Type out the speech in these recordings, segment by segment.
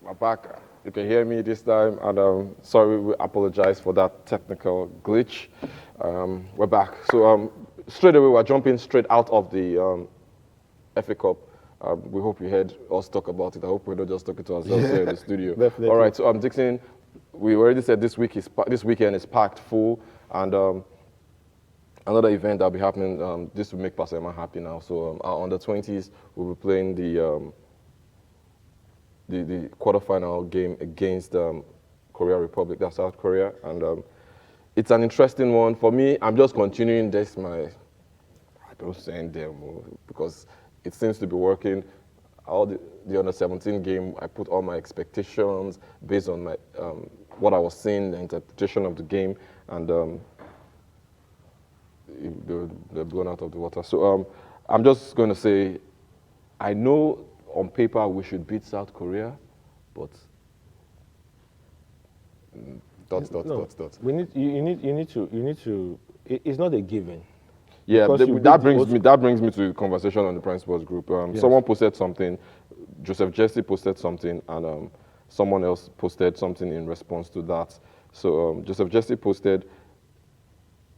We're back. You can hear me this time, and sorry, we apologize for that technical glitch. We're back. So straight away, we're jumping straight out of the FA Cup. We hope you heard us talk about it. I hope we're not just talking to ourselves here in the studio. Definitely. All right. So Dixon, we already said this weekend is packed full, and another event that'll be happening. This will make Pastor Emma happy now. So on the 20s, we'll be playing the quarterfinal game against Korea Republic, that's South Korea, and it's an interesting one for me. I'm just continuing this I don't send them because it seems to be working. All the under 17 game, I put all my expectations based on my what I was seeing, the interpretation of the game, and they're blown out of the water. So I'm just going to say, I know on paper we should beat South Korea, but dots. We need you need to. It's not a given. Yeah, that brings me to the conversation on the Prime Sports group. Yes. Someone posted something, Joseph Jesse posted something, and someone else posted something in response to that. So Joseph Jesse posted.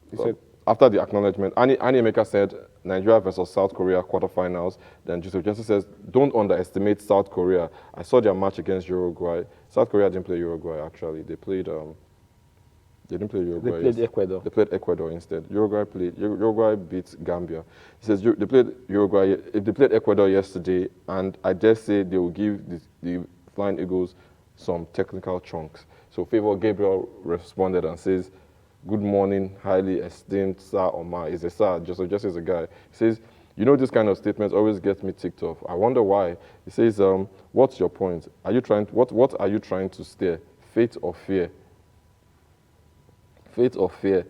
He said, after the acknowledgement, Annie Emeka said Nigeria versus South Korea quarterfinals. Then Joseph Jesse says, don't underestimate South Korea. I saw their match against Uruguay. South Korea didn't play Uruguay, actually. They didn't play Uruguay. They played Ecuador. They played Ecuador instead. Uruguay beat Gambia. He says they played Uruguay. They played Ecuador yesterday, and I dare say they will give the Flying Eagles some technical chunks. So Favor Gabriel responded and says, good morning, highly esteemed Sir Omar. Is a sir, just is a guy. He says, you know, this kind of statements always get me ticked off. I wonder why. He says, what's your point? What are you trying to steer? Faith or fear? Faith or fear?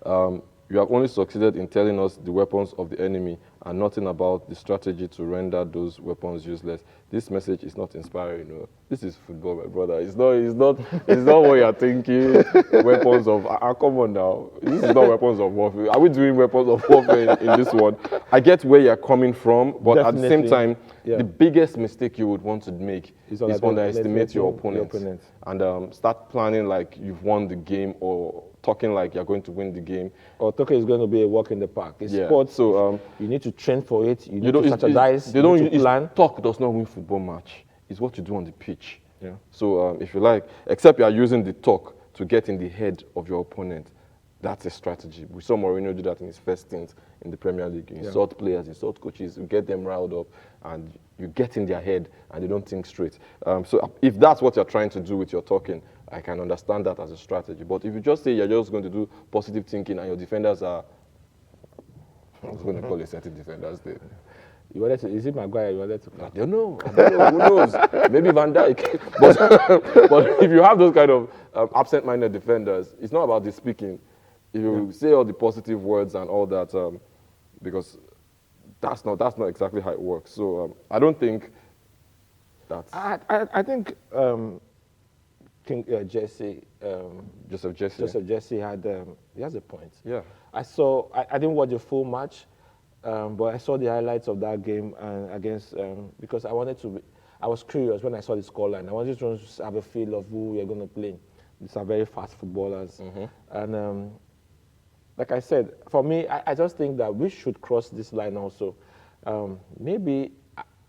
You have only succeeded in telling us the weapons of the enemy and nothing about the strategy to render those weapons useless. This message is not inspiring. You know? This is football, my brother. It's not what you're thinking. Weapons of come on now. This is not weapons of warfare. Are we doing weapons of warfare in this one? I get where you're coming from, but Definitely. At the same time, the biggest mistake you would want to make is underestimate your opponent. And start planning like you've won the game or talking like you're going to win the game. Or talking is going to be a walk in the park. It's sports, so you need to train for it, you need to strategize, you need to plan. Talk does not win football match. It's what you do on the pitch. Yeah. So if you like, except you are using the talk to get in the head of your opponent, that's a strategy. We saw Mourinho do that in his first stint in the Premier League. You insult players, insult coaches, you get them riled up, and you get in their head, and they don't think straight. So if that's what you're trying to do with your talking, I can understand that as a strategy. But if you just say you're just going to do positive thinking and your defenders are, I was going to call a certain defenders there. Is it Maguire you wanted to play? I don't know. Who knows? Maybe Van Dijk. But if you have those kind of absent-minded defenders, it's not about the speaking. If you say all the positive words and all that, because that's not exactly how it works. So I don't think that's... I think Joseph Jesse he has a point. Yeah. I didn't watch the full match, but I saw the highlights of that game against because I was curious when I saw the scoreline. I wanted to have a feel of who we are going to play. These are very fast footballers, and like I said, for me, I just think that we should cross this line also. Maybe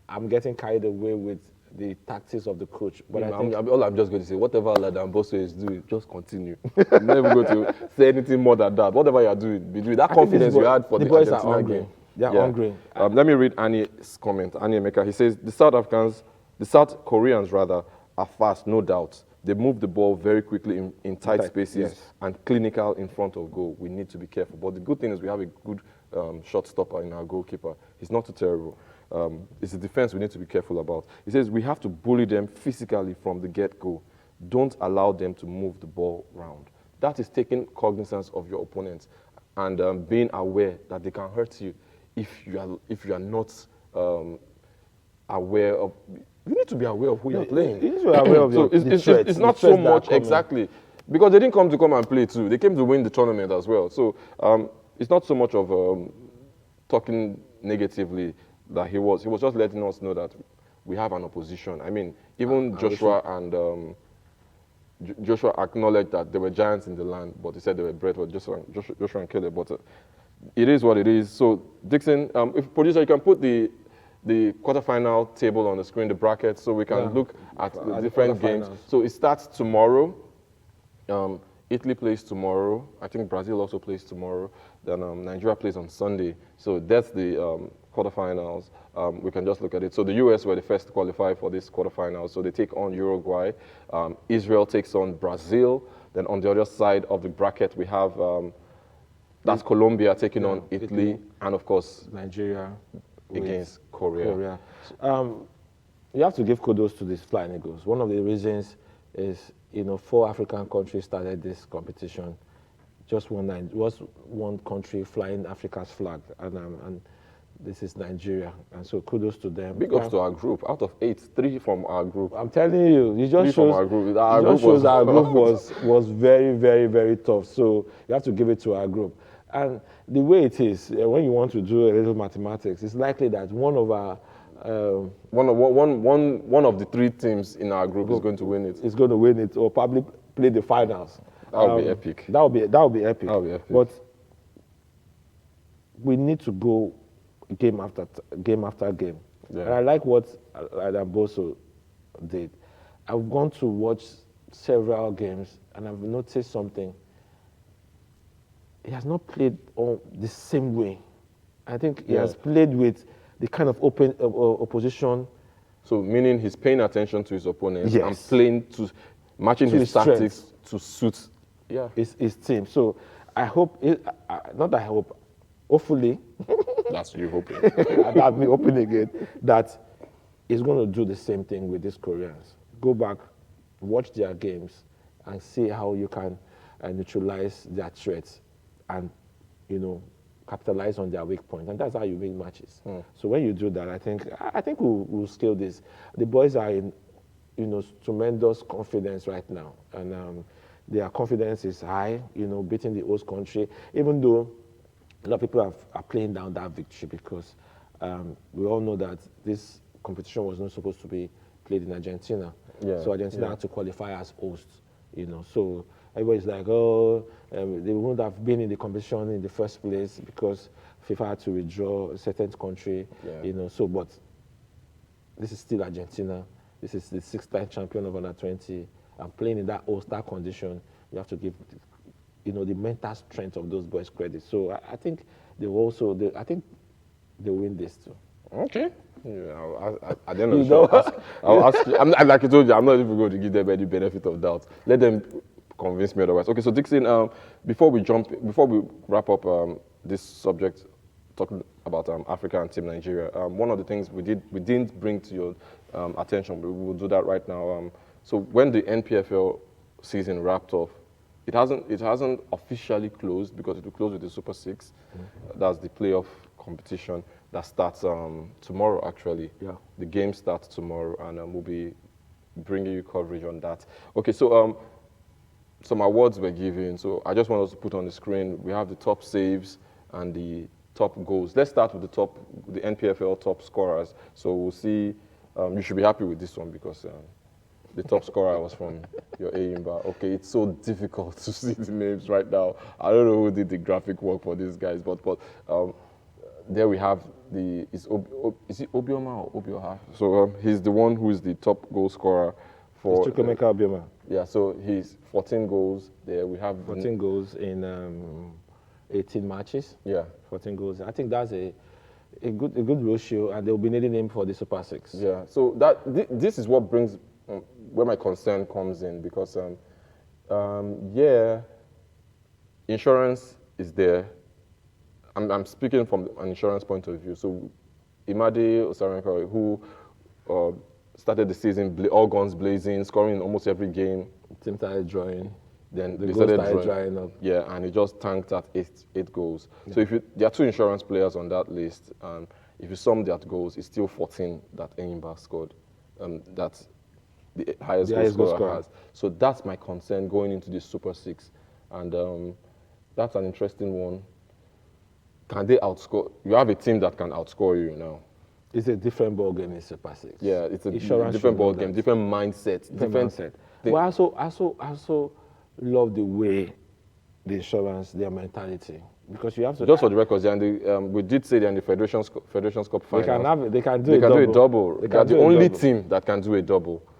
I'm getting carried away with the tactics of the coach. But I think all I'm just going to say, whatever Ladan Bosso is doing, just continue. I'm not even going to say anything more than that. Whatever you're doing, be doing. That confidence you had for the boys Argentina are hungry. game. They're hungry. Let me read Annie's comment. Annie Emeka, he says, the South Koreans rather, are fast, no doubt. They move the ball very quickly in tight spaces and clinical in front of goal. We need to be careful. But the good thing is we have a good shot stopper in our goalkeeper. He's not too terrible. It's the defense we need to be careful about. He says we have to bully them physically from the get-go. Don't allow them to move the ball around. That is taking cognizance of your opponents and being aware that they can hurt you if you are not aware of. You need to be aware of who you're playing. You need to be aware of so it's not so much exactly because they didn't come to come and play too. They came to win the tournament as well. So it's not so much of talking negatively that he was just letting us know that we have an opposition. I mean, even Joshua and Joshua acknowledged that there were giants in the land, but he said they were bred for Joshua and Caleb. But it is what it is. So, Dixon, if producer, you can put the quarterfinal table on the screen, the brackets, so we can look at the different games. So it starts tomorrow. Italy plays tomorrow. I think Brazil also plays tomorrow. Then Nigeria plays on Sunday. So that's the quarterfinals. We can just look at it. So the US were the first to qualify for this quarterfinals. So they take on Uruguay. Israel takes on Brazil. Then on the other side of the bracket, we have that's Colombia taking on Italy, and of course Nigeria against Korea. You have to give kudos to these Flying Eagles. One of the reasons is, 4 African countries started this competition. Just one country flying Africa's flag, and this is Nigeria. And so kudos to them. Big ups to our group. Out of 8, 3 from our group. I'm telling you, it just shows our group. Our group was very, very, very tough. So you have to give it to our group. And the way it is, when you want to do a little mathematics, it's likely that one of our one of the 3 teams in our group is going to win it. Is going to win it, or probably play the finals. That would be epic. That would be epic. That would be epic. But we need to go game after game. Yeah. And I like what Adamboso did. I've gone to watch several games, and I've noticed something. He has not played the same way. I think he has played with the kind of open opposition. So meaning he's paying attention to his opponents and playing matching his tactics to suit his team. So I hope, hopefully, that's you hoping. That's me hoping again, that he's going to do the same thing with these Koreans. Go back, watch their games, and see how you can neutralize their threats and, capitalize on their weak point. And that's how you win matches. So when you do that, I think we'll scale this. The boys are in, tremendous confidence right now. And their confidence is high, beating the host country, even though a lot of people are playing down that victory, because we all know that this competition was not supposed to be played in Argentina. So Argentina had to qualify as hosts, So everybody's like, they wouldn't have been in the competition in the first place because FIFA had to withdraw a certain country, So, but this is still Argentina. This is the 6th-time champion of under-20. And playing in that all-star condition, you have to give, the mental strength of those boys credit. So I think they will also, I think they'll win this too. Okay. At the end of the show, I'll ask you. Like I told you, I'm not even going to give them any benefit of doubt. Let them convince me otherwise. Okay, so Dixon, before we wrap up this subject, talking about Africa and Team Nigeria, one of the things we didn't bring to your attention, but we will do that right now. So when the NPFL season wrapped off, it hasn't officially closed, because it will close with the Super 6. That's the playoff competition that starts tomorrow, actually. The game starts tomorrow, and we'll be bringing you coverage on that. Okay, so some awards were given. So I just want us to put on the screen. We have the top saves and the top goals. Let's start with the NPFL top scorers. So we'll see. You should be happy with this one, because the top scorer was from your Ayimba. Okay, it's so difficult to see the names right now. I don't know who did the graphic work for these guys, but there we have is it Obioma or Obioha? So he's the one who is the top goal scorer for Chukwemeka Obioma. Yeah, so he's 14 goals there. We have 14 goals in 18 matches. 14 goals. I think that's a good ratio, and they'll be needing him for the Super 6. Yeah, so this is what brings where my concern comes in, because insurance is there. I'm speaking from an insurance point of view. So Imade Osarenka, who started the season all guns blazing, scoring in almost every game. Team started drawing. Then the they goals started drying up. Yeah, and he just tanked at eight goals. So there are 2 insurance players on that list, and if you sum that goals, it's still 14 that Enyimba scored. That's the highest goal scorer has. So that's my concern going into this Super 6. And that's an interesting one. Can they outscore? You have a team that can outscore you now. It's a different ball game in Super 6. Yeah, it's a Insurance different should ball know game, that. different mindset, different Mindset. thing. But I also love the way the insurance, their mentality. Because you have to... Just for the records, they're in the, we did say they're in the Federations Cup They finals. can do They a can double. do a double. They They're can the do a only double. team that can do a double.